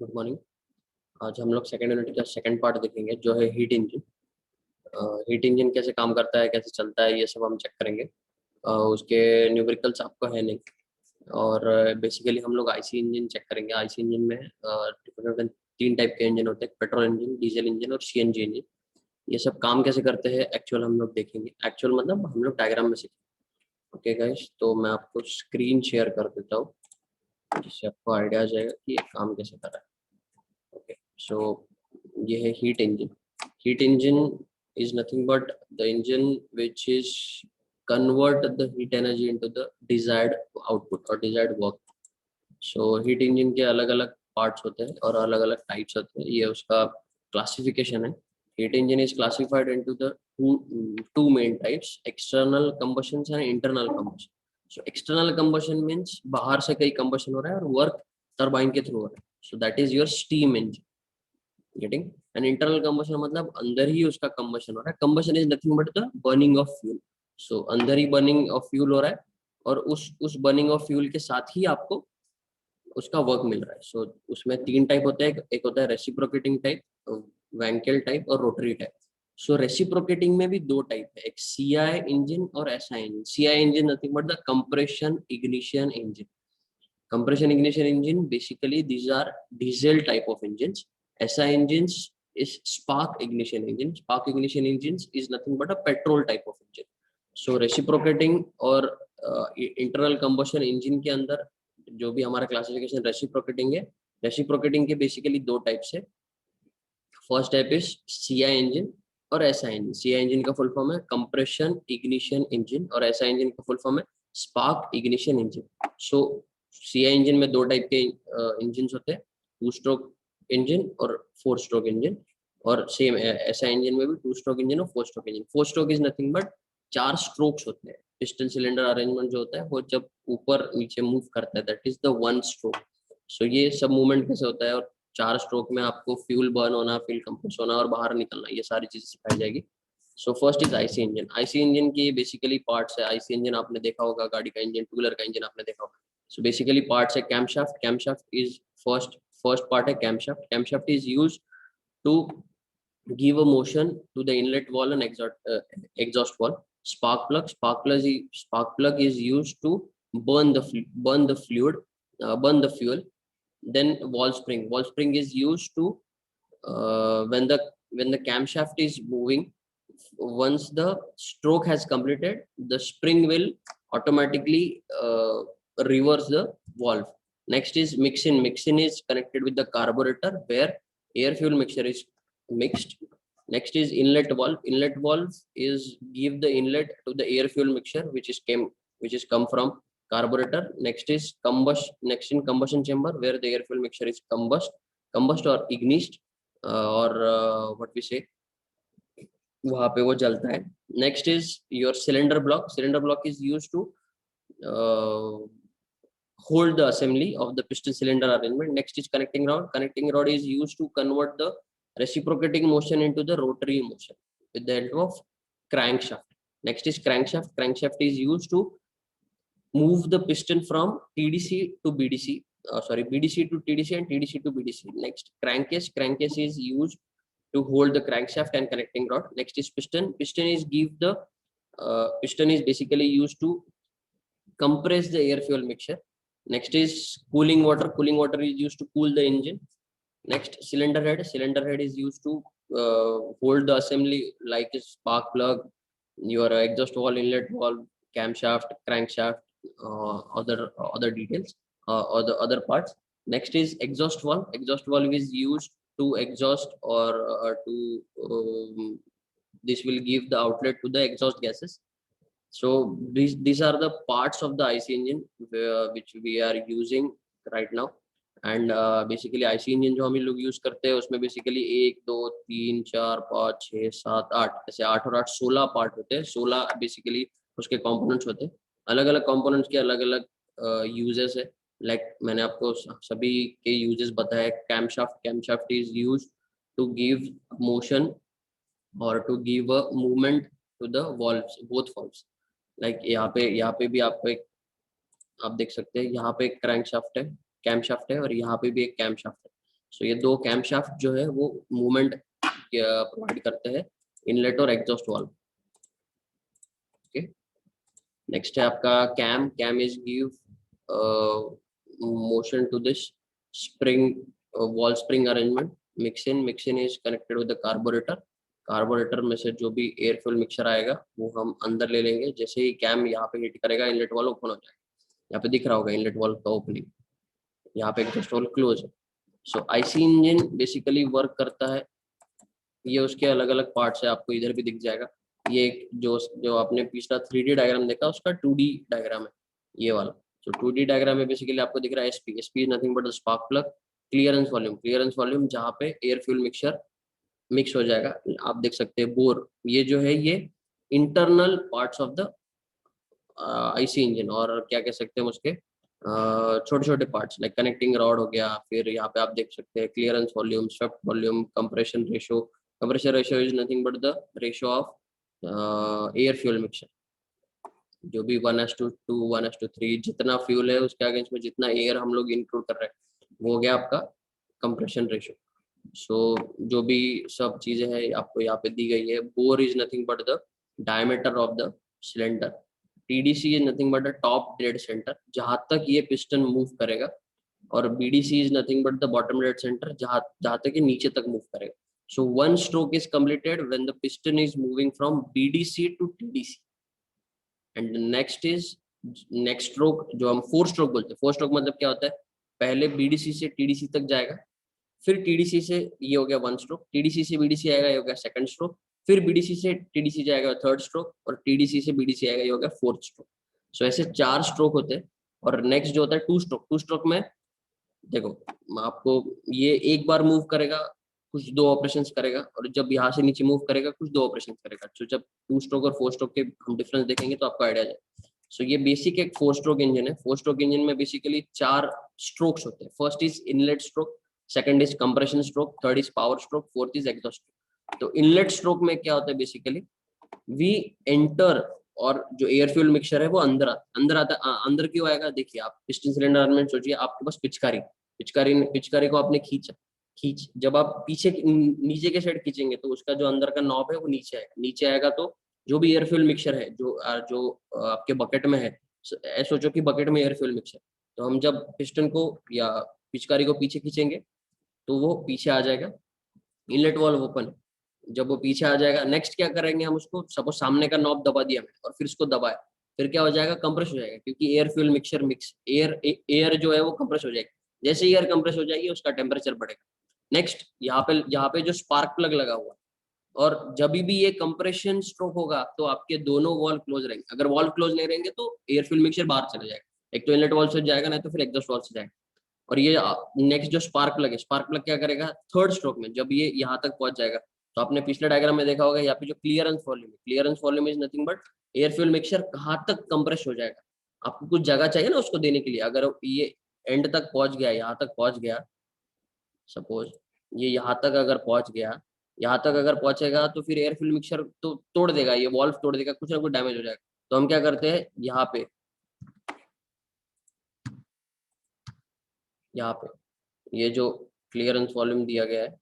Good morning. आज हम लोग सेकेंड यूनिट का सेकंड पार्ट देखेंगे जो है हीट इंजन। हीट इंजन कैसे काम करता है, कैसे चलता है, ये सब हम चेक करेंगे। उसके न्यूमेरिकल्स आपको है नहीं। और बेसिकली हम लोग आईसी इंजन चेक करेंगे। आईसी इंजन में डिफरेंट तीन टाइप के इंजन होते हैं, पेट्रोल इंजन, डीजल इंजन और सीएनजी इंजन। ये सब काम कैसे करते हैं एक्चुअल हम लोग देखेंगे। एक्चुअल मतलब हम लोग डायग्राम में सीखेंगे। ओके गाइस, तो मैं आपको स्क्रीन शेयर कर देता हूँ जिससे आपको आइडिया आ जाएगा कि ये काम कैसे कर रहा है। Okay, so ये है heat engine. Heat engine is nothing but the engine which is convert the heat energy into the desired output or desired work. So heat engine के अलग अलग parts होते हैं और अलग अलग types होते हैं। ये उसका classification है। Heat engine is classified into the two main types: external combustion and internal combustion. So external combustion means बाहर से कहीं combustion हो रहा है और work turbine के through हो रहा है. So that is your steam engine. Getting an internal combustion मतलब अंदर ही उसका combustion हो रहा है. Combustion is nothing but the burning of fuel. So अंदर ही burning of fuel हो रहा है और उस burning of fuel के साथ ही आपको उसका वर्क मिल रहा है. सो उसमें तीन टाइप होते हैं. एक होता है रेसिप्रोकेटिंग टाइप, वैंकेल टाइप और रोटरी टाइप. सो रेसिप्रोकेटिंग में भी दो टाइप है, एक सीआई इंजन और SI engine. CI engine nothing but the compression ignition engine. Compression ignition engine, basically these are diesel type of engines. SI engines is spark ignition engine. Spark ignition engines is nothing but a petrol type of engine. So reciprocating और internal combustion engine के अंदर जो भी हमारा classification reciprocating है, reciprocating के basically दो types है. First type is CI engine और एसआई इंजन. सीआई इंजन का फुल फॉर्म है कंप्रेशन इग्निशन इंजन और एसआई इंजन का फुल फॉर्म है स्पार्क इग्निशन इंजन. सो सीआई इंजन में दो टाइप के इंजन होते हैं, टू स्ट्रोक इंजन और फोर स्ट्रोक इंजन. और सेम एसआई इंजन में भी टू स्ट्रोक इंजन और four stroke engine. Four stroke is nothing but चार स्ट्रोक्स होते हैं. पिस्टन सिलेंडर अरेंजमेंट जो होता है वो जब ऊपर नीचे मूव करता है, that is the one stroke. So ये सब मूवमेंट कैसे होता है और चार स्ट्रोक में आपको फ्यूल बर्न होना, फ्यूल कंप्रेस होना और बाहर निकलना, ये सारी चीजें सिखाई जाएगी. So first is IC engine. IC engine की बेसिकली पार्ट्स है. आईसी इंजन आपने देखा होगा, गाड़ी का इंजन, टू व्हीलर का इंजन आपने देखा होगा. सो बेसिकली पार्ट्स है camshaft. Camshaft is first part है camshaft. Camshaft is used to give a motion to the inlet wall and exhaust wall. Spark plug is used to burn the fluid, burn the fuel. Then wall spring is used to when the camshaft is moving, once the stroke has completed, the spring will automatically reverse the valve. Next is mixin. Mixin is connected with the carburetor where air fuel mixture is mixed. Next is inlet valve. Inlet valve is give the inlet to the air fuel mixture which is come from carburetor. Next is combustion chamber where the air fuel mixture is combust or ignited, or what we say, वहां पे वो जलता है. Next is your cylinder block. Cylinder block is use to hold the assembly of the piston cylinder arrangement. Next is connecting rod. Connecting rod is used to convert the reciprocating motion into the rotary motion with the help of crankshaft. Next is crankshaft. Crankshaft is used to move the piston from TDC to BDC. BDC to TDC and TDC to BDC. Next, crankcase. Crankcase is used to hold the crankshaft and connecting rod. Next is piston. Piston is basically used to compress the air fuel mixture. Next is cooling water. Cooling water is used to cool the engine. Next, cylinder head. Cylinder head is used to hold the assembly like a spark plug, your exhaust valve, inlet valve, camshaft, crankshaft, other details, or the other parts. Next is exhaust valve. Exhaust valve is used to exhaust or to this will give the outlet to the exhaust gases. So these are the parts of the IC engine which we are using right now. And basically IC engine जो हम लोग use करते हैं उसमें basically 1 2 3 4 5 6 7 8 ऐसे 8 और 8 16 part होते हैं. 16 बेसिकली उसके कंपोनेंट्स होते हैं. अलग अलग कंपोनेंट्स के अलग अलग यूजेस है. लाइक मैंने आपको सभी के यूजेस बताए. Camshaft is use to give motion और to give a movement to the valves, both valves. Like यहाँ पे भी आपको एक आप देख सकते हैं, यहाँ पे एक क्रैंकशाफ्ट है, कैमशाफ्ट है और यहाँ पे भी एक कैमशाफ्ट है. सो ये दो कैम शाफ्ट जो है वो मूवमेंट प्रोवाइड करते हैं इनलेट और एग्जॉस्ट वाल्व। ओके, नेक्स्ट है आपका cam. Cam is give motion to this spring valve spring arrangement. Mixing is connected with the carburettor. Carburettor में से जो भी एयर फ्यूल मिक्सचर आएगा वो हम अंदर ले लेंगे। जैसे ही कैम यहाँ पे हिट करेगा इनलेट वाल्व ओपन हो जाएगा। यहाँ पे दिख रहा होगा इनलेट वाल्व का ओपनिंग, यहाँ पे एग्जॉस्ट वाल्व क्लोज है। सो आईसी इंजन बेसिकली वर्क करता है, ये उसके अलग अलग पार्ट्स है, आपको इधर भी दिख जाएगा। ये एक जो जो आपने पिछला 3D डायग्राम देखा उसका 2D डायग्राम है ये वाला। तो 2D डायग्राम में बेसिकली आपको दिख रहा है SP. SP is nothing but the spark plug. Clearance volume जहाँ पे एयर फ्यूल मिक्सचर मिक्स हो जाएगा, आप देख सकते हैं बोर। ये जो है ये internal parts of the IC engine, और क्या कह सकते हैं उसके छोटे छोटे पार्ट्स लाइक कनेक्टिंग रॉड हो गया। फिर यहाँ पे आप देख सकते हैं clearance volume, swept volume, compression ratio. Compression ratio is nothing but the ratio of air fuel mixture. जो भी 1:2, 1:3 जितना फ्यूल है उसके अगेंस्ट में जितना एयर हम लोग इंक्लूड कर रहे हैं वो हो गया आपका कंप्रेशन रेशियो। सो जो भी सब चीजें हैं आपको यहाँ पे दी गई है। Bore is nothing but the diameter of the cylinder. TDC is nothing but the top dead centre, जहां तक ये पिस्टन मूव करेगा। और BDC is nothing but the bottom dead centre, जहां जहां तक ये नीचे तक मूव करेगा। So one stroke is completed when the piston is moving from BDC to TDC. And next is next stroke जो हम फोर स्ट्रोक बोलते हैं। फोर स्ट्रोक मतलब क्या होता है, पहले बीडीसी से टीडीसी तक जाएगा, फिर टीडीसी से, ये हो गया वन स्ट्रोक, टीडीसी से बीडीसी आएगा, ये हो गया सेकंड स्ट्रोक, फिर बीडीसी से टीडीसी जाएगा थर्ड स्ट्रोक, और टीडीसी से बीडीसी आएगा, ये हो गया फोर्थ स्ट्रोक। सो ऐसे चार स्ट्रोक होते हैं। और नेक्स्ट जो होता है टू स्ट्रोक। टू स्ट्रोक में देखो आपको ये एक बार मूव करेगा, कुछ दो ऑपरेशंस करेगा, और जब यहाँ से नीचे मूव करेगा कुछ दो ऑपरेशन करेगा। तो जब टू स्ट्रोक और फोर स्ट्रोक के हम डिफरेंस देखेंगे तो आपको आइडिया जाए। सो ये बेसिक एक फोर स्ट्रोक इंजन है। फोर स्ट्रोक इंजन में बेसिकली चार स्ट्रोक्स होते हैं। First is inlet stroke, second is compression stroke, third is power stroke, fourth is exhaust stroke. तो इनलेट स्ट्रोक में क्या होता है, बेसिकली वी एंटर, और जो एयर फ्यूल मिक्सचर है वो अंदर आता अंदर क्यों आएगा, देखिए आप पिस्टन सिलेंडर में सोचिए, आपके पास पिचकारी पिचकारी पिचकारी को आपने खींच जब आप पीछे नीचे के साइड खींचेंगे तो उसका जो अंदर का नॉब है वो नीचे आएगा। तो जो भी एयर फ्यूल मिक्सचर है जो आपके बकेट में है, सोचो कि बकेट में एयर फ्यूल मिक्सचर, तो हम जब पिस्टन को या पिचकारी को पीछे खींचेंगे तो वो पीछे आ जाएगा, इनलेट वाल्व ओपन है। जब वो पीछे आ जाएगा, नेक्स्ट क्या करेंगे हम उसको, सपोज सामने का नॉब दबा दिया हमने और फिर इसको दबाया, फिर क्या हो जाएगा, कंप्रेस हो जाएगा, क्योंकि air fuel mixture mix air जो है वो कंप्रेस हो जाएगी। जैसे एयर कंप्रेस हो जाएगी उसका टेम्परेचर बढ़ेगा। नेक्स्ट यहाँ पे जो स्पार्क प्लग लगा हुआ, और जब भी ये कंप्रेशन स्ट्रोक होगा तो आपके दोनों वॉल क्लोज रहेंगे। अगर वॉल क्लोज नहीं रहेंगे तो एयर फ्यूल मिक्सचर बाहर चला जाएगा, एक तो इनलेट वॉल से जाएगा, नहीं तो फिर एग्जॉस्ट वॉल से जाएगा। और ये नेक्स्ट जो स्पार्क प्लग है, स्पार्क प्लग क्या करेगा, थर्ड स्ट्रोक में जब ये यहाँ तक पहुंच जाएगा, तो आपने पिछले डायग्राम में देखा होगा यहाँ पे जो clearance volume is nothing but air fuel mixture कहाँ तक कंप्रेस हो जाएगा। आपको कुछ जगह चाहिए ना उसको देने के लिए। अगर ये एंड तक पहुंच गया, यहाँ तक पहुंच गया, सपोज ये यहाँ तक अगर पहुंच गया, यहाँ तक अगर पहुंचेगा तो फिर एयर फ्यूल मिक्सचर तो तोड़ देगा, ये वॉल्व तोड़ देगा, कुछ ना कुछ डैमेज हो जाएगा। तो हम क्या करते हैं, यहाँ पे ये जो क्लियरेंस वॉल्यूम दिया गया है,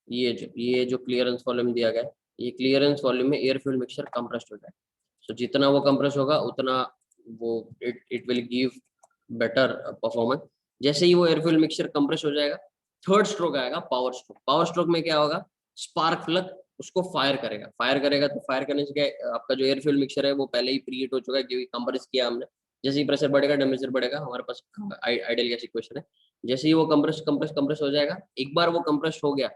ये जो क्लियरेंस वॉल्यूम दिया गया है, ये क्लियरेंस वॉल्यूम में एयर फ्यूल मिक्सचर कंप्रेस्ड हो जाए। सो जितना वो कंप्रेस होगा उतना वो it will give better performance. जैसे ही वो एयर फ्यूल मिक्सचर कंप्रेस हो जाएगा, थर्ड स्ट्रोक आएगा, पावर स्ट्रोक। पावर स्ट्रोक में क्या होगा, स्पार्क प्लग उसको फायर करेगा। तो फायर करने से क्या, आपका जो एयर फ्यूल मिक्सचर है वो पहले ही प्रीहीट हो चुका है क्योंकि कंप्रेस किया हमने। जैसे ही प्रेशर बढ़ेगा टेम्परेचर बढ़ेगा, हमारे पास आइडियल गैस इक्वेशन है। जैसे ही वो कंप्रेस हो जाएगा, एक बार वो कंप्रेस हो गया,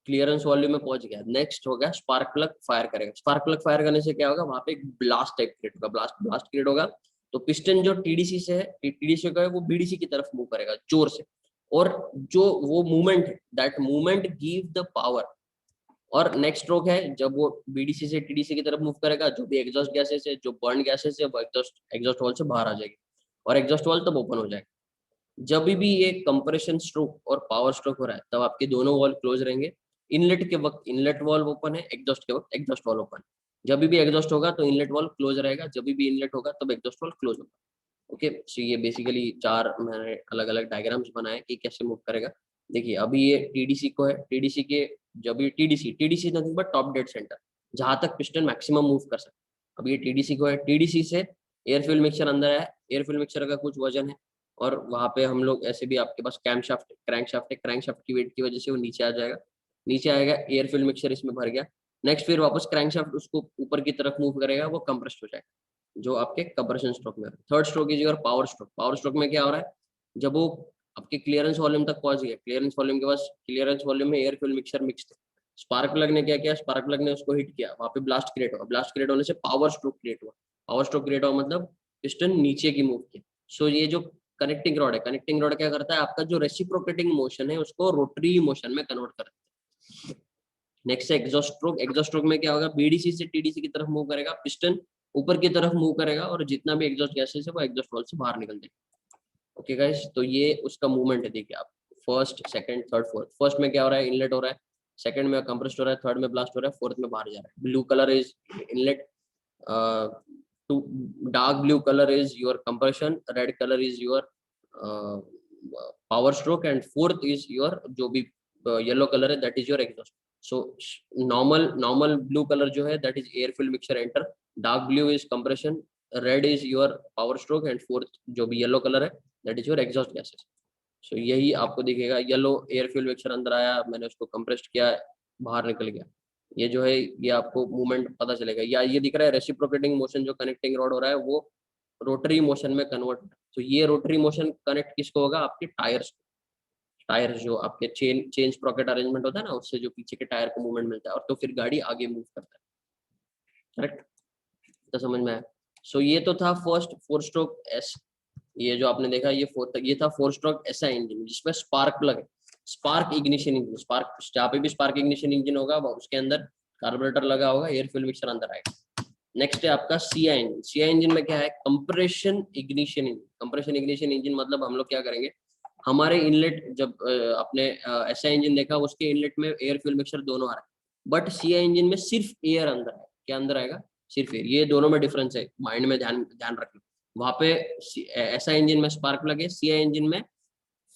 क्लियरेंस वॉल्यूम में पहुंच गया, नेक्स्ट हो गया स्पार्क प्लग फायर करेगा। स्पार्क प्लग फायर करने से क्या होगा, वहां पे एक ब्लास्ट टाइप क्रिएट होगा। ब्लास्ट क्रिएट होगा तो पिस्टन जो टीडीसी से है, टीडीसी का है, वो बीडीसी की तरफ मूव करेगा जोर से, और जो वो मूवमेंट है, that movement give the power. और नेक्स्ट स्ट्रोक है, जब वो बीडीसी से टीडीसी की तरफ मूव करेगा, जो भी एग्जॉस्ट गैसेस है, जो बर्न गैसेस है, वो एग्जॉस्ट वॉल से बाहर आ जाएगी, और एग्जॉस्ट वॉल तब ओपन हो जाएगा। जब भी ये कंप्रेशन स्ट्रोक और पावर स्ट्रोक हो रहा है तब आपके दोनों वॉल क्लोज रहेंगे, इनलेट के वक्त इनलेट वाल्व ओपन है, एग्जॉस्ट के वक्त एग्जॉस्ट वाल्व ओपन। जब भी एग्जॉस्ट होगा तो इनलेट वाल्व क्लोज रहेगा, जब भी इनलेट होगा तब एग्जॉस्ट वाल्व क्लोज होगा। ओके, सो ये बेसिकली 4 मैंने अलग अलग डायग्राम्स बनाए कि कैसे मूव करेगा। देखिए अभी ये टीडीसी को है, टीडीसी के जब ये TDC nothing but top dead centre, जहां तक पिस्टन मैक्सिमम मूव कर सकता है। अब ये टीडीसी को है, टीडीसी से एयर फ्यूल मिक्सचर अंदर है, एयर फ्यूल मिक्सचर का कुछ वजन है, और वहां पे हम लोग ऐसे भी आपके पास कैम शाफ्ट क्रैंक शाफ्ट है, क्रैंक शाफ्ट की वेट की वजह से वो नीचे आ जाएगा, नीचे आएगा, एयर फ्यूल मिक्सचर इसमें भर गया। नेक्स्ट फिर वापस क्रैंक शाफ्ट उसको ऊपर की तरफ मूव करेगा, वो कंप्रेस्ड हो जाएगा, जो आपके कंप्रेशन स्ट्रोक में। Third stroke is your power stroke. Power stroke में क्या हो रहा है, जब वो आपके क्लियरेंस वॉल्यूम तक पहुंच गया, क्लियरेंस वॉल्यूम के पास, क्लियरेंस वॉल्यूम में एयर फ्यूल मिक्सचर मिक्स्ड है, स्पार्क प्लग ने क्या किया, स्पार्क प्लग ने उसको हिट किया, वहां पे ब्लास्ट क्रिएट हुआ, ब्लास्ट क्रिएट होने से पावर स्ट्रोक क्रिएट हुआ, पावर स्ट्रोक क्रिएट हुआ मतलब पिस्टन नीचे की मूव किया। सो ये जो कनेक्टिंग रॉड है, कनेक्टिंग रॉड क्या करता है, आपका जो रेसिप्रोकेटिंग मोशन है उसको रोटरी मोशन में कन्वर्ट करता है। नेक्स्ट है एग्जॉस्ट स्ट्रोक। एग्जॉस्ट स्ट्रोक में क्या होगा, बीडीसी से टीडीसी की तरफ मूव करेगा, पिस्टन ऊपर की तरफ मूव करेगा, और जितना भी एग्जॉस्ट गैसेस है वो एग्जॉस्ट वॉल्व से बाहर निकल जाएगा। ओके गाइस, तो ये उसका मूवमेंट है। देखिए आप first second third fourth, first में क्या हो रहा है, इनलेट हो रहा है, सेकंड में कंप्रेस्ड हो रहा है, थर्ड में ब्लास्ट हो रहा है, फोर्थ में बाहर जा रहा है। Blue colour is inlet, two dark blue colour is your compression, red colour is your power stroke, and fourth is your जो भी येलो कलर है that is your exhaust. So normal blue colour जो है that is air filled mixture enter, dark blue is compression, red is your power stroke, and fourth जो भी yellow colour है that is your exhaust gases. So यही आपको दिखेगा, yellow air fuel mixture अंदर आया, मैंने उसको कंप्रेस्ड किया, बाहर निकल गया। ये जो है ये आपको मूवमेंट पता चलेगा, या ये दिख रहा है रेसिप्रोकेटिंग मोशन, जो कनेक्टिंग रॉड हो रहा है वो रोटरी मोशन में कन्वर्ट। तो ये रोटरी मोशन कनेक्ट किसको होगा, आपके टायर्स। टायर्स जो आपके चेन स्प्रॉकेट अरेंजमेंट होता है ना, उससे जो पीछे के टायर को मूवमेंट मिलता है, और तो फिर गाड़ी आगे मूव करता है। करेक्ट, तो समझ में आया। सो ये तो था फर्स्ट 4 स्ट्रोक एस, ये जो आपने देखा ये था 4 स्ट्रोक एसआ इंजन जिसमें स्पार्क प्लग है, स्पार्क इग्निशन इंजन। स्पार्क जहाँ पे भी स्पार्क इग्निशन इंजन होगा उसके अंदर कार्बोरेटर लगा होगा, एयर फ्यूल मिक्सर अंदर आएगा। नेक्स्ट है आपका सीआई इंजन। सीआई इंजन में क्या है, compression ignition engine. Compression ignition engine मतलब हम लोग क्या करेंगे, हमारे इनलेट जब अपने एसआई इंजन देखा उसके इनलेट में एयर फ्यूल मिक्सर दोनों आ रहा है, बट सीआई इंजन में सिर्फ एयर अंदर है। क्या अंदर आएगा, सिर्फ एयर। ये दोनों में डिफरेंस है, माइंड में ध्यान ध्यान रखना। वहां पे ऐसा इंजन में स्पार्क प्लग है, सीआई इंजन में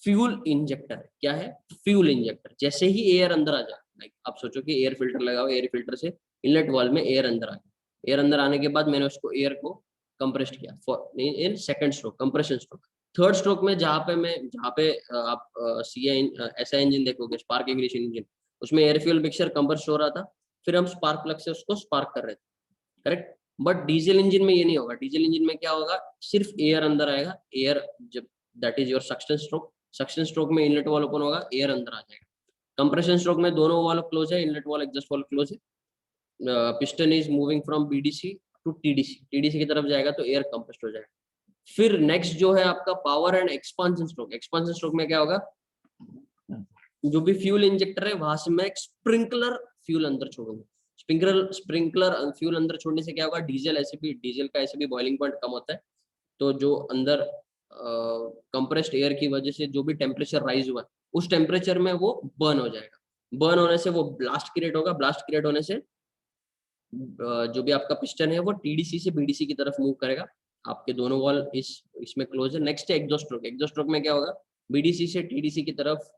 फ्यूल इंजेक्टर है। क्या है, फ्यूल इंजेक्टर। जैसे ही एयर अंदर आ जाए, लाइक आप सोचो कि एयर फिल्टर लगा हो, एयर फिल्टर से इनलेट वाल्व में एयर अंदर आ गया, एयर अंदर आने के बाद मैंने उसको एयर को कंप्रेस्ड किया in second stroke, compression stroke. Third stroke में जहाँ पे आप सीआई ऐसा इंजन देखोगे, स्पार्क इग्निशन इंजन, उसमें एयर फ्यूल मिक्सचर कंप्रेस्ड हो रहा था, फिर हम स्पार्क प्लग से उसको स्पार्क कर रहे थे। करेक्ट, बट डीजल इंजन में ये नहीं होगा। डीजल इंजन में क्या होगा, सिर्फ एयर अंदर आएगा, एयर जब that is your suction stroke. Suction stroke में इनलेट वाल ओपन होगा, एयर अंदर आ जाएगा। कंप्रेशन स्ट्रोक में दोनों वाल क्लोज है, इनलेट वाल एग्जॉस्ट वाल क्लोज है। Piston is moving from BDC to TDC, TDC की तरफ जाएगा तो एयर कंप्रेस्ड हो जाएगा। फिर नेक्स्ट जो है आपका power and expansion stroke. Expansion stroke में क्या होगा, जो भी फ्यूल इंजेक्टर है वहां से मैं एक स्प्रिंकलर फ्यूल अंदर छोड़ूंगा। स्प्रिंकलर फ्यूल अंदर छोड़ने से क्या होगा, डीजल का ऐसे भी बॉइलिंग पॉइंट कम होता है, तो जो अंदर कंप्रेस्ड एयर की वजह से जो भी टेम्परेचर राइज हुआ उस टेम्परेचर में वो बर्न हो जाएगा। बर्न होने से वो ब्लास्ट क्रिएट होगा, ब्लास्ट क्रिएट होने से जो भी आपका पिस्टन है वो टीडीसी से बीडीसी की तरफ मूव करेगा। आपके दोनों वॉल इसमें क्लोज है। नेक्स्ट है एग्जॉस्ट स्ट्रोक। एग्जॉस्ट स्ट्रोक में क्या होगा, बीडीसी से टीडीसी की तरफ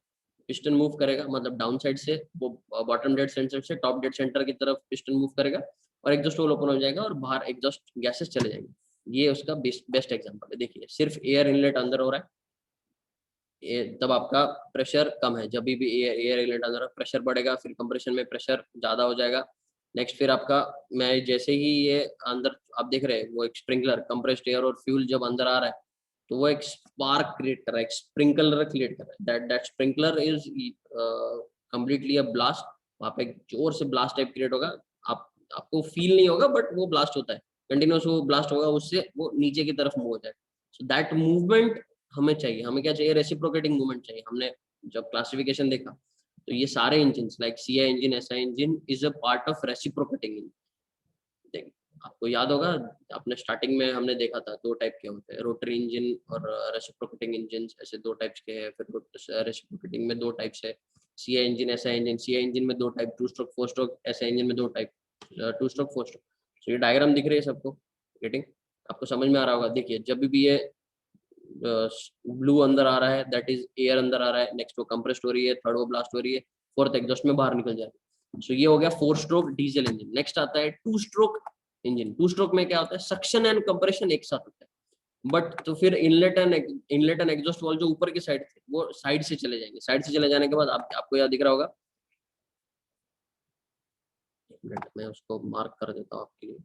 पिस्टन मूव करेगा, मतलब डाउन साइड से वो बॉटम डेड सेंटर से टॉप डेड सेंटर की तरफ पिस्टन मूव करेगा, और एग्जॉस्ट होल ओपन हो जाएगा और बाहर एग्जॉस्ट गैसेस चले जाएंगे। ये उसका बेस्ट एग्जांपल है। देखिए सिर्फ एयर इनलेट अंदर हो रहा है, तब आपका प्रेशर कम है। जब भी एयर इनलेट अंदर प्रेशर बढ़ेगा, फिर कंप्रेशन में प्रेशर ज्यादा हो जाएगा। नेक्स्ट फिर आपका, मैं जैसे ही ये अंदर आप देख रहे हैं वो एक स्प्रिंकलर, कंप्रेस्ड एयर और फ्यूल जब अंदर आ रहा है तो वो एक स्पार्क क्रिएट कर रहा है, एक स्प्रिंकलर क्रिएट कर रहा है। That sprinkler is completely a blast. वहाँ पे जोर से ब्लास्ट टाइप क्रिएट होगा, आप आपको फील नहीं होगा बट वो ब्लास्ट होता है, कंटिन्यूस वो ब्लास्ट होगा, उससे वो नीचे की तरफ मूव हो जाएगा। सो दैट मूवमेंट हमें चाहिए। हमें क्या चाहिए, रेसिप्रोकेटिंग मूवमेंट चाहिए। हमने जब क्लासिफिकेशन देखा तो ये सारे engine like CI engine, SI engine is a part of reciprocating engine. देखिए आपको याद होगा, अपने स्टार्टिंग में हमने देखा था 2 टाइप के होते हैं, रोटरी इंजन और रेसिप्रोकेटिंग इंजन, ऐसे 2 टाइप्स के हैं। फिर रेसिप्रोकेटिंग में 2 टाइप्स है, CI engine, SI engine. CI engine में 2 type, 2 stroke 4 stroke. SI engine में 2 टाइप, 2 स्ट्रोक 4 स्ट्रोक। तो ये डायग्राम दिख रही है सबको, गेटिंग? आपको समझ में आ रहा होगा। देखिए जब भी ये ब्लू अंदर आ रहा है दैट इज एयर अंदर आ रहा है, नेक्स्ट वो कंप्रेस्ड हो रही है, थर्ड वो ब्लास्ट हो रही है, फोर्थ एग्जॉस्ट में बाहर निकल जाएगा। सो ये हो गया 4 स्ट्रोक डीजल इंजन। नेक्स्ट आता है 2 स्ट्रोक इंजन। 2 स्ट्रोक में क्या होता है, सक्शन एंड कंप्रेशन एक साथ होता है। बट तो फिर इनलेट एंड एग्जॉस्ट वाल जो ऊपर की साइड थे वो साइड से चले जाएंगे। साइड से चले जाने के बाद आपको याद दिख रहा होगा, एक मिनट मैं उसको मार्क कर देता हूँ आपके लिए।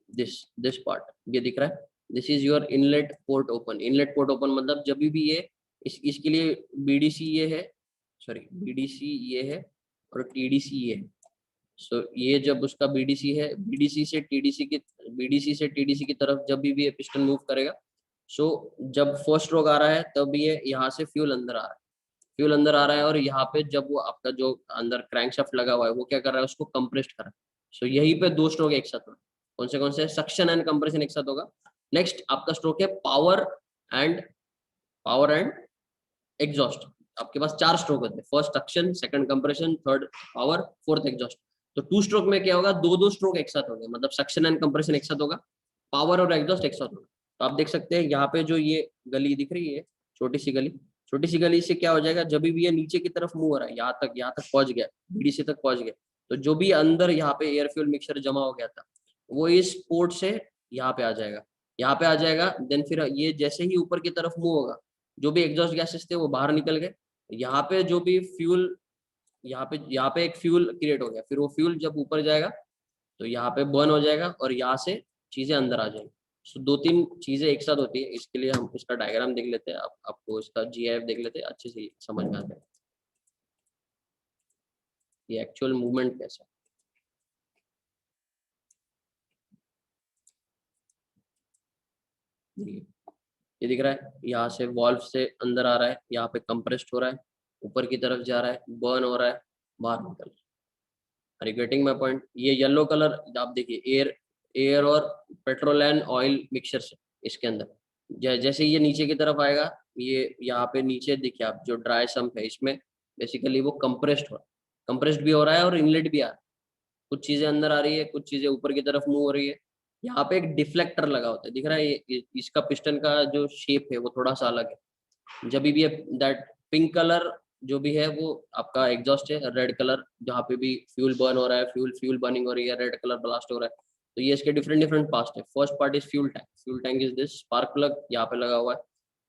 दिस पार्ट ये दिख रहा है, this is your inlet port open. Inlet port open मतलब जब भी ये इसके लिए बीडीसी ये है, सॉरी बीडीसी ये है और टीडीसी ये है। सो ये जब उसका बीडीसी है, बीडीसी से टीडीसी की तरफ जब भी ये पिस्टन मूव करेगा, सो जब फर्स्ट स्ट्रोक आ रहा है तब ये यहाँ से फ्यूल अंदर आ रहा है, फ्यूल अंदर आ रहा है। और यहाँ पे जब वो आपका जो अंदर क्रैंकशाफ्ट लगा हुआ है वो क्या कर रहा है, उसको कंप्रेस्ड कर रहा है। सो यहीं पे 2 स्ट्रोक एक साथ होगा। कौन से? सक्शन एंड कंप्रेशन एक साथ होगा। नेक्स्ट आपका स्ट्रोक है एंड पावर एंड एग्जॉस्ट। आपके पास 4 स्ट्रोक होते हैं, first suction, second compression, third power, fourth exhaust. तो 2 स्ट्रोक में क्या होगा, 2 स्ट्रोक एक साथ होंगे, मतलब सक्शन एंड कंप्रेशन एक साथ होगा, पावर और एग्जॉस्ट एक साथ होगा। तो आप देख सकते हैं यहाँ पे जो ये गली दिख रही है, छोटी सी गली, छोटी सी गली से क्या हो जाएगा, जब भी ये नीचे की तरफ मूव हो रहा है, यहाँ तक पहुंच गया, बीडीसी तक पहुंच गया, तो जो भी अंदर यहाँ पे एयर फ्यूल मिक्सचर जमा हो गया था वो इस पोर्ट से यहाँ पे आ जाएगा, यहाँ पे आ जाएगा। देन फिर ये जैसे ही ऊपर की तरफ मूव होगा, जो भी एग्जॉस्ट गैसेस थे वो बाहर निकल गए। यहाँ पे जो भी फ्यूल, यहाँ पे एक फ्यूल क्रिएट हो गया, फिर वो फ्यूल जब ऊपर जाएगा तो यहाँ पे बर्न हो जाएगा और यहाँ से चीजें अंदर आ जाएंगी। सो 2-3 चीजें एक साथ होती है। इसके लिए हम इसका डायग्राम देख लेते हैं, आपको इसका जीआईएफ देख लेते हैं, अच्छे से समझ में आ जाएगा ये एक्चुअल मूवमेंट कैसा है। ये दिख रहा है, यहाँ से वॉल्व से अंदर आ रहा है, यहाँ पे कंप्रेस्ड हो रहा है, ऊपर की तरफ जा रहा है, बर्न हो रहा है, बाहर निकल रहा है। Are you getting my point? ये येलो कलर आप देखिए, एयर एयर और पेट्रोल एंड ऑयल मिक्सचर से इसके अंदर जैसे ये नीचे की तरफ आएगा, ये यहाँ पे नीचे देखिए आप, जो ड्राई सम्प है इसमें बेसिकली वो कंप्रेस्ड हो रहा है, कंप्रेस्ड भी हो रहा है और इनलेट भी आ रहा है। कुछ चीजें अंदर आ रही है, कुछ चीजें ऊपर की तरफ मूव हो रही है। यहाँ पे एक डिफ्लेक्टर लगा होता है, दिख रहा है, इसका पिस्टन का जो शेप है वो थोड़ा सा अलग है। जब भी ये दैट पिंक कलर जो भी है वो आपका एग्जॉस्ट है, रेड कलर जहाँ पे भी फ्यूल बर्न हो रहा है, फ्यूल बर्निंग हो रही है, रेड कलर ब्लास्ट हो रहा है। तो ये इसके डिफरेंट डिफरेंट पार्ट है। First part is fuel tank. Fuel tank is this, spark plug यहाँ पे लगा हुआ है,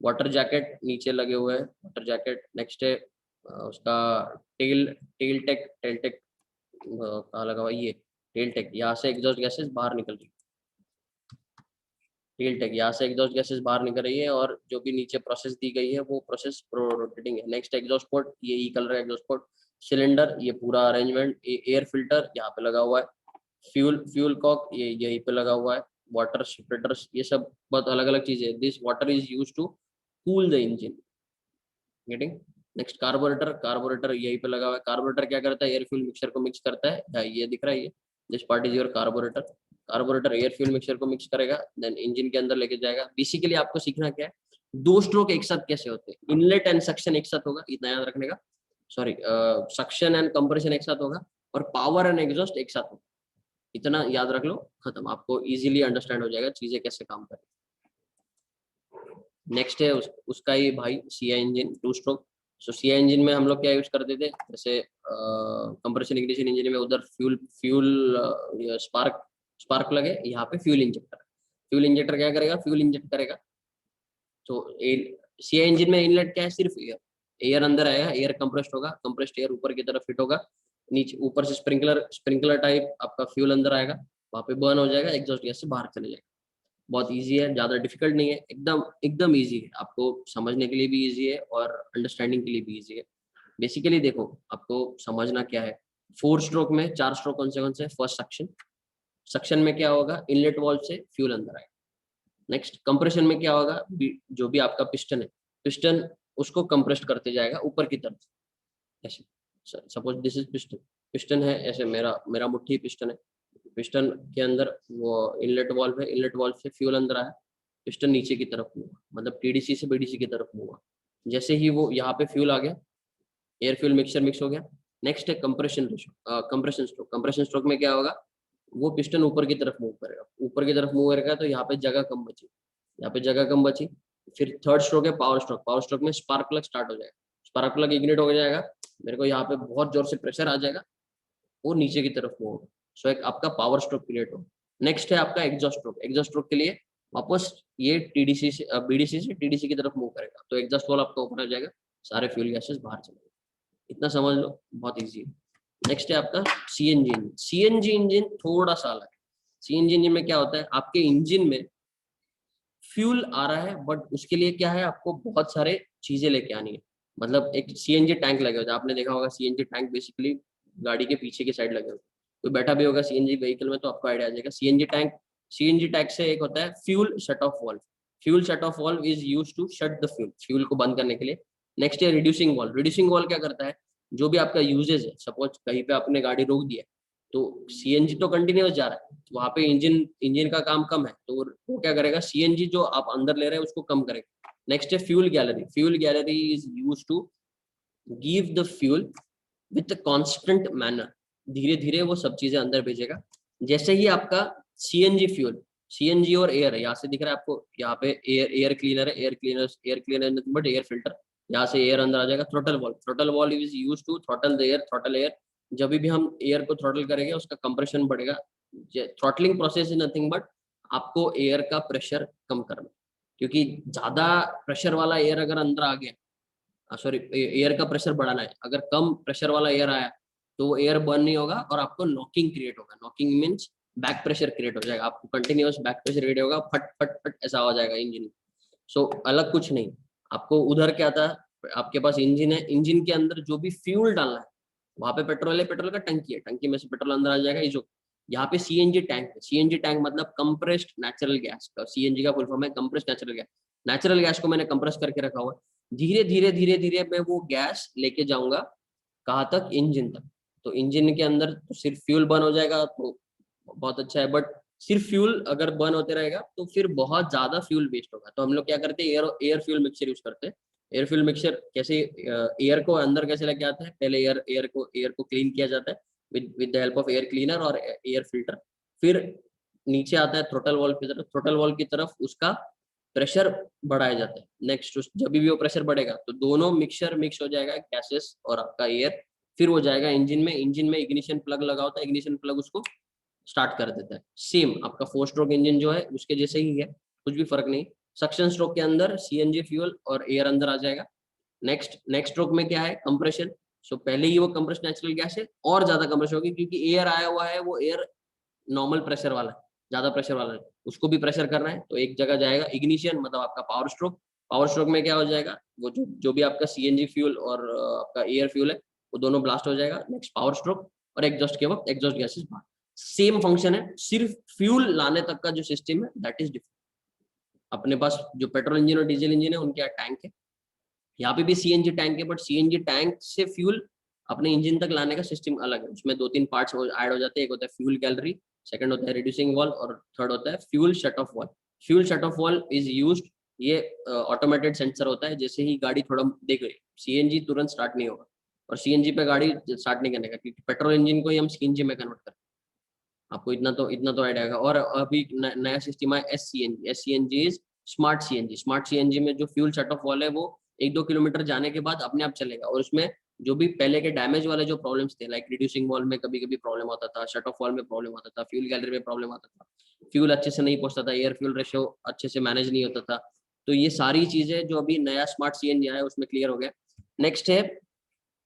वाटर जैकेट नीचे लगे हुए हैं, वाटर जैकेट। नेक्स्ट है उसका टेल टेक कहाँ लगा हुआ है, ये टेल टेक, यहाँ से एग्जॉस्ट गैसेस बाहर निकल रही है। टेल टेक यहाँ से एग्जॉस्ट गैसेस बाहर निकल रही है और जो भी नीचे प्रोसेस दी गई है वो प्रोसेस रोटेटिंग है। नेक्स्ट एग्जॉस्ट पोर्ट, ये ई कलर एग्जॉस्ट पोर्ट, सिलेंडर, ये पूरा अरेंजमेंट, एयर फिल्टर यहाँ पे लगा हुआ है, फ्यूल फ्यूल कॉक ये यहीं पे लगा हुआ है, वाटर सेपरेटर्स, ये सब बहुत अलग अलग चीजें है। This water is use to cool the engine, getting? Next carburettor, carburettor यहीं पे लगा हुआ है। कार्बोरेटर क्या करता है, एयर फ्यूल मिक्सचर को मिक्स करता है, ये दिख रहा है, ये this part is your carburettor. Carburettor air fuel mixture को मिक्स करेगा, देन इंजन के अंदर लेके जाएगा। बेसिकली आपको सीखना क्या है, 2 स्ट्रोक एक साथ कैसे होते हैं, इनलेट एंड सक्शन एक साथ होगा, इतना याद रखने का, सॉरी सक्शन एंड कंप्रेशन एक साथ होगा, और पावर एंड एग्जॉस्ट एक साथ होगा। इतना याद रख लो, खत्म, आपको इजीली अंडरस्टैंड हो जाएगा चीजें कैसे काम करें। नेक्स्ट है उसका ही भाई सीआई इंजन 2 स्ट्रोक। सो सीआई इंजन में हम लोग क्या यूज करते थे, जैसे कंप्रेशन इग्निशन इंजन में उधर fuel fuel spark spark plug है, यहाँ पे फ्यूल इंजेक्टर। फ्यूल इंजेक्टर क्या करेगा, फ्यूल इंजेक्ट करेगा। तो सीआई इंजन में इनलेट क्या है, सिर्फ एयर, एयर अंदर आएगा, एयर कंप्रेस्ड होगा, कंप्रेस्ड एयर ऊपर की तरफ फिट होगा, नीचे ऊपर से स्प्रिंकलर टाइप आपका फ्यूल अंदर आएगा, वहाँ पे बर्न हो जाएगा, एग्जॉस्ट गैस से बाहर चले जाएगा। बहुत इजी है, ज़्यादा डिफिकल्ट नहीं है, एकदम एकदम इजी है, आपको समझने के लिए भी इजी है और अंडरस्टैंडिंग के लिए भी इजी है। बेसिकली देखो, आपको समझना क्या है, 4 स्ट्रोक में 4 स्ट्रोक कौन से? फर्स्ट सक्शन, सक्शन में क्या होगा, इनलेट वाल्व से फ्यूल अंदर आएगा। नेक्स्ट कंप्रेशन में क्या होगा, जो भी आपका पिस्टन है, पिस्टन उसको कंप्रेस्ड करते जाएगा ऊपर की तरफ। ऐसे suppose this is piston, piston है ऐसे, मेरा मेरा मुट्ठी पिस्टन है, पिस्टन के अंदर वो इनलेट वाल्व है, इनलेट वाल्व से फ्यूल अंदर आया, पिस्टन नीचे की तरफ मूव, मतलब टीडीसी से बीडीसी की तरफ मूव। जैसे ही वो यहाँ पे फ्यूल आ गया, एयर फ्यूल मिक्सचर मिक्स हो गया। नेक्स्ट है compression ratio, compression stroke. Compression stroke में क्या होगा, वो पिस्टन ऊपर की तरफ मूव करेगा, ऊपर की तरफ मूव करेगा तो यहाँ पे जगह कम बची, यहाँ पे जगह कम बची। फिर थर्ड स्ट्रोक है पावर स्ट्रोक। पावर स्ट्रोक में स्पार्क प्लग स्टार्ट हो जाएगा, स्पार्क प्लग इग्निट हो जाएगा, मेरे को यहाँ पे बहुत जोर से प्रेशर आ जाएगा, वो नीचे की तरफ मूव होगा। सो एक आपका पावर स्ट्रोक क्रिएट हो। नेक्स्ट है आपका एग्जॉस्ट स्ट्रोक। एग्जॉस्ट स्ट्रोक के लिए वापस ये टीडीसी से बीडीसी से टीडीसी की तरफ मूव करेगा, तो एग्जॉस्ट वॉल आपका ऊपर आ जाएगा, सारे फ्यूल गैसेस बाहर चले जाएंगे। इतना समझ लो, बहुत ईजी है। नेक्स्ट है आपका सीएनजी इंजन। सीएनजी इंजन थोड़ा सा अलग है। सीएनजी इंजन में क्या होता है, आपके इंजन में फ्यूल आ रहा है, बट उसके लिए क्या है, आपको बहुत सारे चीजें लेके आनी है। मतलब एक सीएनजी टैंक लगे होते हैं, आपने देखा होगा सीएनजी टैंक बेसिकली गाड़ी के पीछे की साइड लगे होते हैं, कोई बैठा भी होगा सीएनजी व्हीकल में तो आपको आइडिया आ जाएगा। सीएनजी टैंक से एक होता है fuel shut off valve. Fuel shut off valve is use to shut the fuel, fuel को बंद करने के लिए। नेक्स्ट है रिड्यूसिंग वाल्व। रिड्यूसिंग वाल्व क्या करता है, जो भी आपका यूजेज है, सपोज कहीं पे आपने गाड़ी रोक दिया तो सीएनजी तो कंटिन्यूअस जा रहा है, वहां पे इंजन इंजन का काम कम है, तो वो क्या करेगा, सीएनजी जो आप अंदर ले रहे हैं उसको कम करेगा। नेक्स्ट है fuel gallery. Fuel gallery is use to give the fuel with constant manner, धीरे धीरे वो सब चीजें अंदर भेजेगा। जैसे ही आपका सीएनजी फ्यूल, सीएनजी और एयर है, यहाँ से दिख रहा है आपको, यहाँ पे एयर एयर क्लीनर है, air cleaner but air filter, यहाँ से एयर अंदर आ जाएगा। Throttle valve. Throttle valve is use to throttle the air. Throttle air, जब भी हम एयर को थ्रोटल करेंगे उसका कंप्रेशन बढ़ेगा। Throttling process is nothing but आपको एयर का प्रेशर कम करना, क्योंकि ज्यादा प्रेशर वाला एयर अगर अंदर आ गया, सॉरी, एयर का प्रेशर बढ़ाना है, अगर कम प्रेशर वाला एयर आया तो वो एयर बर्न नहीं होगा और आपको नॉकिंग क्रिएट होगा। Knocking means back pressure create हो जाएगा, आपको कंटिन्यूअस बैक प्रेशर क्रिएट होगा, फट फट फट ऐसा हो जाएगा इंजन। सो अलग कुछ नहीं, आपको उधर क्या था, आपके पास इंजन है, इंजन के अंदर जो भी फ्यूल डालना है, वहां पे पेट्रोल है, पेट्रोल का टंकी है, टंकी में से पेट्रोल अंदर आ जाएगा। ये जो यहाँ पे सीएनजी टैंक है, सीएनजी टैंक मतलब कंप्रेस्ड नेचुरल गैस, सीएनजी का फुल फॉर्म है compressed natural gas. Natural gas को मैंने कंप्रेस करके रखा हुआ है, धीरे धीरे धीरे धीरे मैं वो गैस लेके जाऊंगा कहाँ तक, इंजन तक। तो इंजन के अंदर तो सिर्फ फ्यूल बर्न हो जाएगा तो बहुत अच्छा है, बट सिर्फ फ्यूल अगर बर्न होते रहेगा तो फिर बहुत ज्यादा फ्यूल वेस्ट होगा। तो हम लोग क्या करते हैं, एयर फ्यूल मिक्सचर यूज करते हैं। एयर फ्यूल मिक्सचर कैसे, एयर को अंदर कैसे लेके आते हैं, पहले एयर को क्लीन किया जाता है with the help of air cleaner और एयर फिल्टर। फिर नीचे आता है थ्रोटल वॉल्व की तरफ, थ्रोटल वॉल्व की तरफ उसका प्रेशर बढ़ाया जाता है। नेक्स्ट जब भी वो प्रेशर बढ़ेगा तो दोनों मिक्सचर मिक्स हो जाएगा, गैसेस और आपका एयर, फिर वो जाएगा इंजन में। इंजन में इग्निशन प्लग लगा होता है, इग्निशन प्लग उसको स्टार्ट कर देता है। सेम आपका 4 स्ट्रोक इंजन जो है उसके जैसे ही है, कुछ भी फर्क नहीं। सक्शन स्ट्रोक के अंदर सीएनजी फ्यूल और एयर अंदर आ जाएगा। नेक्स्ट स्ट्रोक में क्या है, कंप्रेशन। सो पहले ही वो कंप्रेस नेचुरल गैस है, और ज्यादा कंप्रेस होगी क्योंकि एयर आया हुआ है, वो एयर नॉर्मल प्रेशर वाला है, ज्यादा प्रेशर वाला है, उसको भी प्रेशर करना है तो एक जगह जाएगा। इग्निशन मतलब आपका पावर स्ट्रोक। पावर स्ट्रोक में क्या हो जाएगा, वो जो भी आपका सीएनजी फ्यूल और आपका एयर फ्यूल है वो दोनों ब्लास्ट हो जाएगा। नेक्स्ट पावर स्ट्रोक, और एग्जॉस्ट के वक्त एग्जॉस्ट गैसेस बाहर। सेम फंक्शन है, सिर्फ फ्यूल लाने तक का जो सिस्टम है दैट इज डिफरेंट। अपने पास जो पेट्रोल इंजन और डीजल इंजन है उनके यहाँ टैंक है, यहाँ पे भी सीएनजी टैंक है, बट सीएनजी टैंक से फ्यूल अपने इंजन तक लाने का सिस्टम अलग है। उसमें 2-3 पार्ट्स ऐड हो जाते हैं, एक होता है फ्यूल गैलरी, सेकंड होता है रिड्यूसिंग वाल्व, और थर्ड होता है fuel shut off valve. Fuel shut off valve is used, ये ऑटोमेटेड सेंसर होता है, जैसे ही गाड़ी थोड़ा देख रही, सीएनजी तुरंत स्टार्ट नहीं होगा, और सीएनजी पे गाड़ी स्टार्ट नहीं करने का, क्योंकि पेट्रोल इंजन को ही हम सीएनजी में कन्वर्ट करते हैं। आपको इतना तो आइडिया होगा। और अभी नया सिस्टम है SCNG. SCNG is smart CNG. Smart CNG में जो फ्यूल शट ऑफ वाल्व है वो 1-2 किलोमीटर जाने के बाद अपने आप चलेगा, और उसमें जो भी पहले के डैमेज वाले जो प्रॉब्लम्स थे, लाइक रिड्यूसिंग वाल्व में कभी कभी प्रॉब्लम आता था, शट ऑफ वाल्व में प्रॉब्लम आता था, फ्यूल गैलरी में प्रॉब्लम आता था, फ्यूल अच्छे से नहीं पहुंचता था, एयर फ्यूल रेशियो अच्छे से मैनेज नहीं होता था, तो ये सारी चीजें जो अभी नया स्मार्ट सीएनजी आया है उसमें क्लियर हो गया। नेक्स्ट है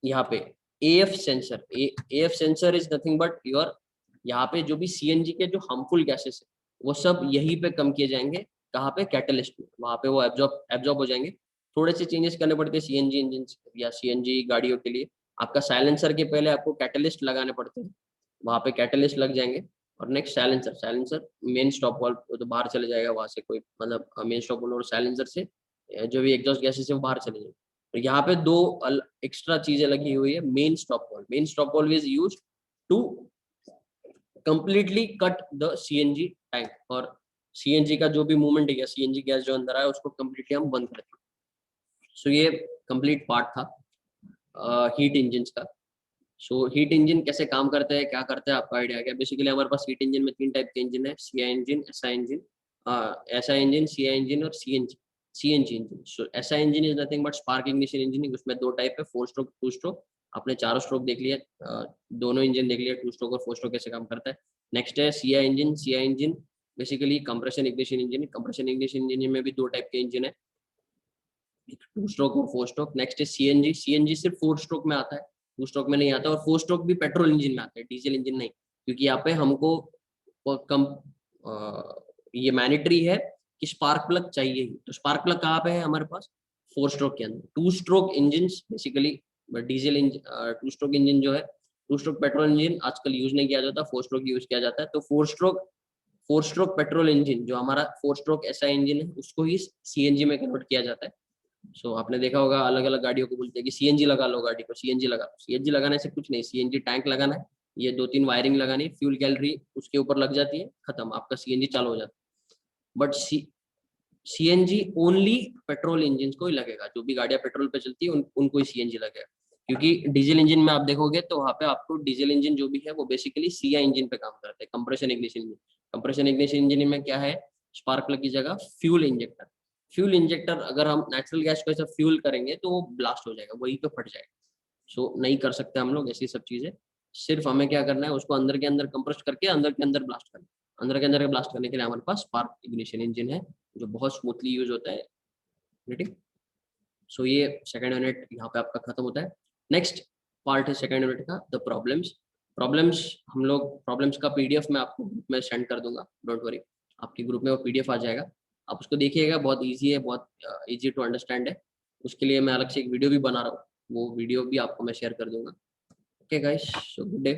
यहाँ पे AF sensor. AF sensor is nothing but your, यहाँ पे जो भी सीएनजी के जो हार्मफुल गैसेस है वो सब यहीं पे कम किए जाएंगे। कहाँ पे, कैटलिस्ट में, वहाँ पे वो एब्जॉर्ब हो जाएंगे। थोड़े से चेंजेस करने पड़ते हैं सीएनजी इंजन या सीएनजी गाड़ियों के लिए। आपका साइलेंसर के पहले आपको कैटलिस्ट लगाने पड़ते हैं, वहाँ पे कैटलिस्ट लग जाएंगे। और next silencer. Silencer main stop valve तो बाहर चले जाएगा, वहाँ से कोई मतलब मेन स्टॉप वाल्व और साइलेंसर से जो भी एग्जॉस्ट गैसेस है वो बाहर चले जाएंगे। तो यहाँ पे दो एक्स्ट्रा चीजें लगी हुई है। Main stop valve, main stop valve is use to completely cut the CNG tank, और सीएनजी का जो भी मूवमेंट है, सीएनजी गैस जो अंदर आया उसको कंप्लीटली हम बंद करते हैं। सो ये कंप्लीट पार्ट था हीट इंजन का। सो हीट इंजन कैसे काम करते हैं, क्या करते हैं, आपको आइडिया क्या? बेसिकली हमारे पास हीट इंजन में 3 टाइप के इंजन है, CI engine, SI engine, SI engine, CI engine और CNG engine. So SI engine is nothing but spark ignition engine. उसमें 2 टाइप है, 4 स्ट्रोक, 2 स्ट्रोक। आपने चारों स्ट्रोक देख लिया, दोनों इंजन देख लिया, 2 स्ट्रोक और 4 स्ट्रोक कैसे काम करता है। नेक्स्ट है CI engine. CI engine basically compression ignition engine. Compression ignition engine में भी 2 टाइप के इंजन है, 2 स्ट्रोक और 4 स्ट्रोक। नेक्स्ट है सीएनजी। सीएनजी सिर्फ 4 स्ट्रोक में आता है, 2 स्ट्रोक में नहीं आता, और 4 स्ट्रोक भी पेट्रोल इंजन में आता है, डीजल इंजन नहीं। क्योंकि यहाँ पे हमको कम ये मैंडेटरी है कि स्पार्क प्लग चाहिए ही। तो स्पार्क प्लग कहाँ पे है हमारे पास? 4 स्ट्रोक के अंदर। 2 stroke engine basically diesel engine, 2 stroke engine जो है, 2 स्ट्रोक पेट्रोल इंजन आजकल यूज नहीं किया जाता, 4 स्ट्रोक यूज किया जाता है। तो 4 स्ट्रोक पेट्रोल इंजन जो हमारा 4 स्ट्रोक एसआई इंजन है, उसको ही सीएनजी में कन्वर्ट किया जाता है। सो आपने देखा होगा अलग अलग गाड़ियों को बोलते हैं कि सीएनजी लगा लो, गाड़ी को सीएनजी लगा लो। सीएनजी लगाने से कुछ नहीं, सीएनजी टैंक लगाना है, ये 2-3 वायरिंग लगानी है, फ्यूल गैलरी उसके ऊपर लग जाती है, खत्म, आपका सीएनजी चालू हो जाता है। But CNG only petrol engine को ही लगेगा, जो भी गाड़ियां पेट्रोल पे चलती है उनको ही सीएनजी लगेगा। क्योंकि डीजल इंजन में आप देखोगे तो वहाँ पे आपको डीजल इंजन जो भी है वो बेसिकली सीआई इंजन पे काम करते हैं, compression ignition engine. Compression ignition engine में क्या है? स्पार्क प्लग की जगह फ्यूल इंजेक्टर। फ्यूल इंजेक्टर अगर हम नेचुरल गैस को ऐसा फ्यूल करेंगे तो वो ब्लास्ट हो जाएगा, वहीं पे फट जाएगा। सो नहीं कर सकते हम लोग ऐसी सब चीजें। सिर्फ हमें क्या करना है, उसको अंदर के अंदर कंप्रेस करके अंदर के अंदर ब्लास्ट करना है। अंदर के अंदर ब्लास्ट करने के लिए हमारे पास स्पार्क इग्निशन इंजन है, जो बहुत स्मूथली यूज होता है। ठीक। सो ये सेकंड यूनिट यहाँ पे आपका खत्म होता है। नेक्स्ट पार्ट है सेकंड यूनिट का, द प्रॉब्लम्स। प्रॉब्लम्स हम लोग, प्रॉब्लम्स का पीडीएफ मैं आपको ग्रुप में सेंड कर दूंगा, डोंट वरी। आपके ग्रुप में वो पीडीएफ आ जाएगा, आप उसको देखिएगा, बहुत इजी है, बहुत इजी टू अंडरस्टैंड है। उसके लिए मैं अलग से एक वीडियो भी बना रहा हूँ, वो वीडियो भी आपको मैं शेयर कर दूंगा। Okay guys, so good day.